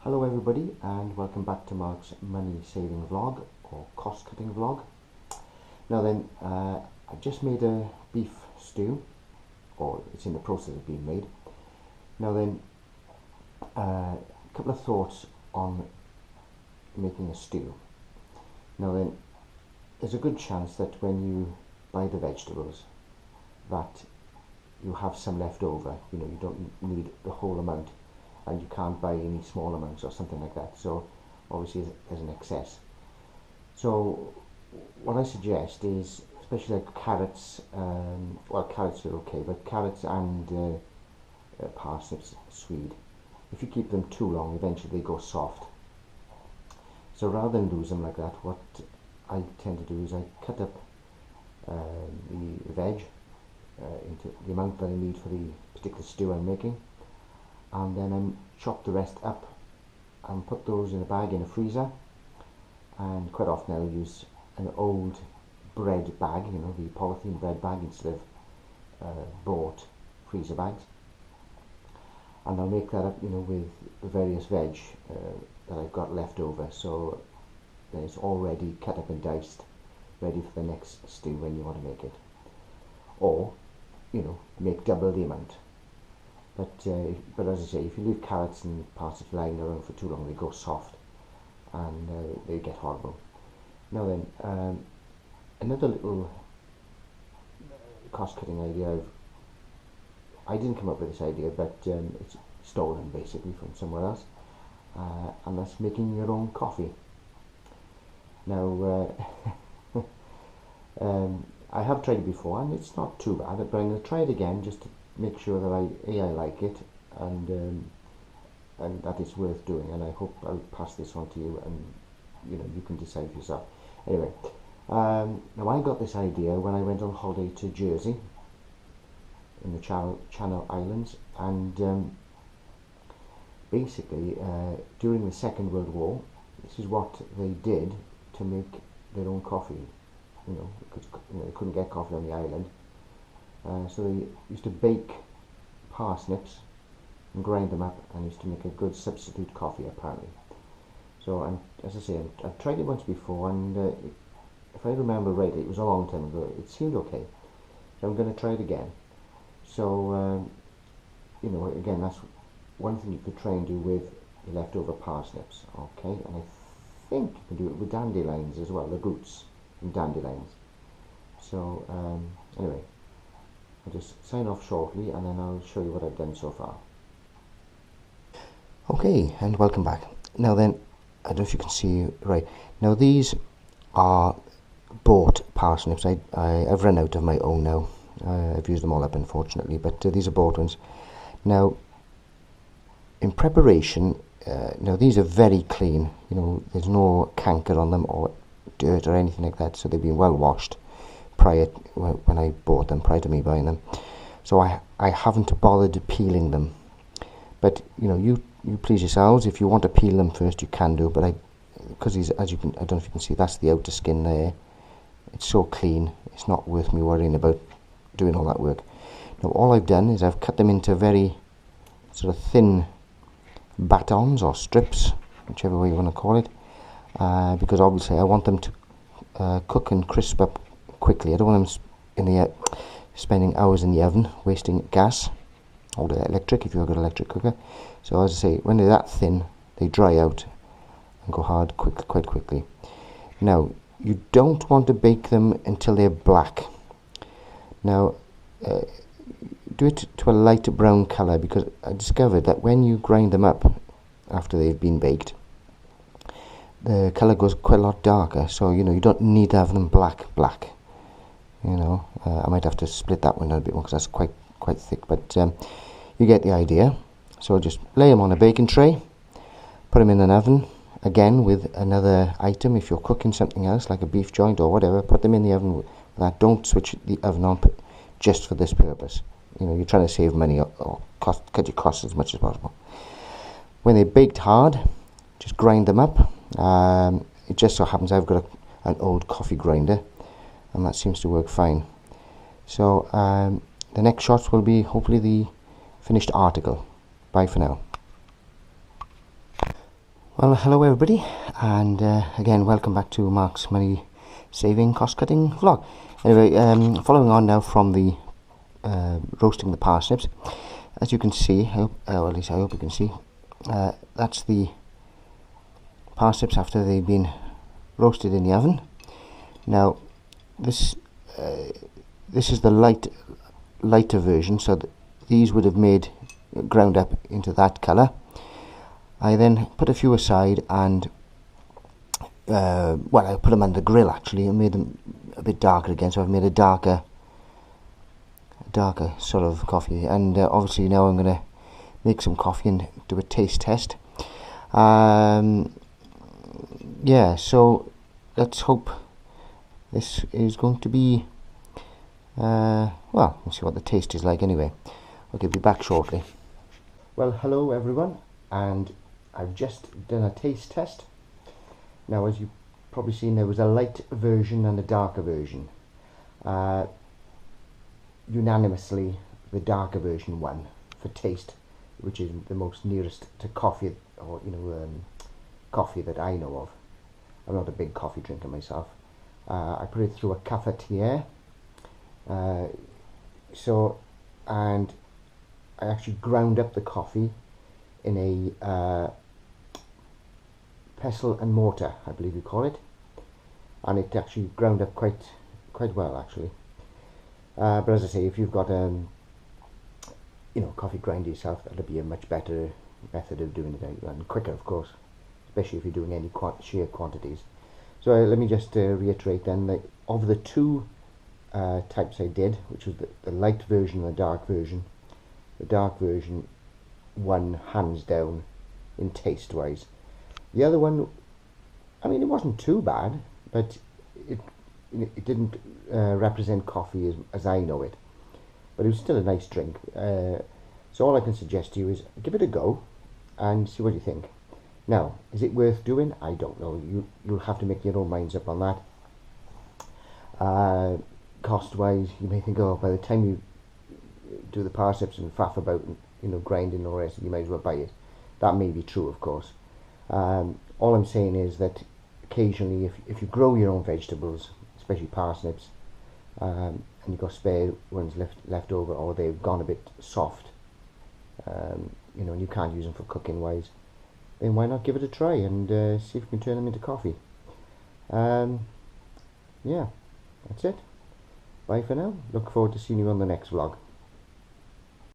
Hello everybody and welcome back to Mark's money saving vlog or cost cutting vlog. Now then, I've just made a beef stew, or it's in the process of being made. Now then, a couple of thoughts on making a stew. Now then, there's a good chance that when you buy the vegetables that you have some left over. You know, you don't need the whole amount, and you can't buy any small amounts or something like that, so obviously there's an excess. So what I suggest is, especially like carrots, well, carrots are okay, but carrots and parsnips, swede, if you keep them too long, eventually they go soft. So rather than lose them like that, what I tend to do is I cut up the veg into the amount that I need for the particular stew I'm making, and then I chop the rest up and put those in a bag in a freezer. And quite often I'll use an old bread bag, you know, the polythene bread bag, instead of bought freezer bags. And I'll make that up, you know, with the various veg that I've got left over, so then it's already cut up and diced, ready for the next stew when you want to make it. Or, you know, make double the amount. But as I say, if you leave carrots and parsnips lying around for too long, they go soft and they get horrible. Now then, another little cost-cutting idea. I didn't come up with this idea, but it's stolen basically from somewhere else, and that's making your own coffee. Now, I have tried it before, and it's not too bad, but I'm going to try it again just to make sure that I like it, and that it's worth doing. And I hope I'll pass this on to you, and you know, you can decide for yourself. Anyway, now I got this idea when I went on holiday to Jersey in the Channel Islands, and basically during the Second World War, this is what they did to make their own coffee. You know, because they couldn't get coffee on the island. So they used to bake parsnips and grind them up, and used to make a good substitute coffee apparently. So, and as I say, I've tried it once before, and if I remember rightly, it was a long time ago, it seemed okay. So I'm going to try it again. So, you know, again, that's one thing you could try and do with the leftover parsnips, okay? And I think you can do it with dandelions as well, the roots from dandelions. So, anyway, I'll just sign off shortly, and then I'll show you what I've done so far. Okay, and welcome back. Now then, I don't know if you can see right. Now these are bought parsnips. I've run out of my own now. I've used them all up, unfortunately, but these are bought ones. Now, in preparation, now these are very clean. You know, there's no canker on them or dirt or anything like that, so they've been well washed prior when I bought them, prior to me buying them. So I haven't bothered peeling them, but you know, you please yourselves. If you want to peel them first, you can do, but because these, as you can, I don't know if you can see, that's the outer skin there. It's so clean, it's not worth me worrying about doing all that work. Now all I've done is I've cut them into very sort of thin batons or strips, whichever way you want to call it, because obviously I want them to cook and crisp up quickly. I don't want them spending hours in the oven, wasting gas or the electric if you've got an electric cooker. So as I say, when they're that thin, they dry out and go hard quite quickly. Now, you don't want to bake them until they're black. Now, do it to a light brown colour, because I discovered that when you grind them up after they've been baked, the colour goes quite a lot darker. So you know, you don't need to have them black. You know, I might have to split that one a bit more because that's quite thick, but you get the idea. So just lay them on a baking tray, put them in an oven, again with another item. If you're cooking something else like a beef joint or whatever, put them in the oven with that. Don't switch the oven on just for this purpose. You know, you're trying to save money or cut your costs as much as possible. When they're baked hard, just grind them up. It just so happens I've got an old coffee grinder, and that seems to work fine. So the next shots will be hopefully the finished article. Bye for now. Well, hello everybody, and again, welcome back to Mark's Money Saving Cost Cutting vlog. Anyway, following on now from the roasting the parsnips, as you can see, or at least I hope you can see, that's the parsnips after they've been roasted in the oven. Now, this is the lighter version, so these would have ground up into that colour. I then put a few aside and well, I put them under the grill actually and made them a bit darker again, so I've made a darker sort of coffee. And obviously now I'm going to make some coffee and do a taste test. Yeah, so let's hope this is going to be well, let's see what the taste is like anyway. Okay, be back shortly. Well, hello everyone, and I've just done a taste test. Now, as you've probably seen, there was a light version and a darker version. Unanimously, the darker version won for taste, which is the most nearest to coffee, or coffee that I know of. I'm not a big coffee drinker myself. I put it through a cafetiere. And I actually ground up the coffee in a pestle and mortar, I believe you call it, and it actually ground up quite well actually. But as I say, if you've got coffee grinder yourself, that'll be a much better method of doing it, and quicker of course, especially if you're doing any sheer quantities. So let me just reiterate then that of the two types I did, which was the light version and the dark version won hands down in taste wise. The other one, I mean, it wasn't too bad, but it didn't represent coffee as I know it, but it was still a nice drink. So all I can suggest to you is give it a go and see what you think. Now, is it worth doing? I don't know. You'll have to make your own minds up on that. Cost wise, you may think, oh, by the time you do the parsnips and faff about, grinding or rest, you might as well buy it. That may be true, of course. All I'm saying is that occasionally, if you grow your own vegetables, especially parsnips, and you've got spare ones left over, or they've gone a bit soft, and you can't use them for cooking wise, then why not give it a try and see if you can turn them into coffee. Yeah, that's it. Bye for now. Look forward to seeing you on the next vlog.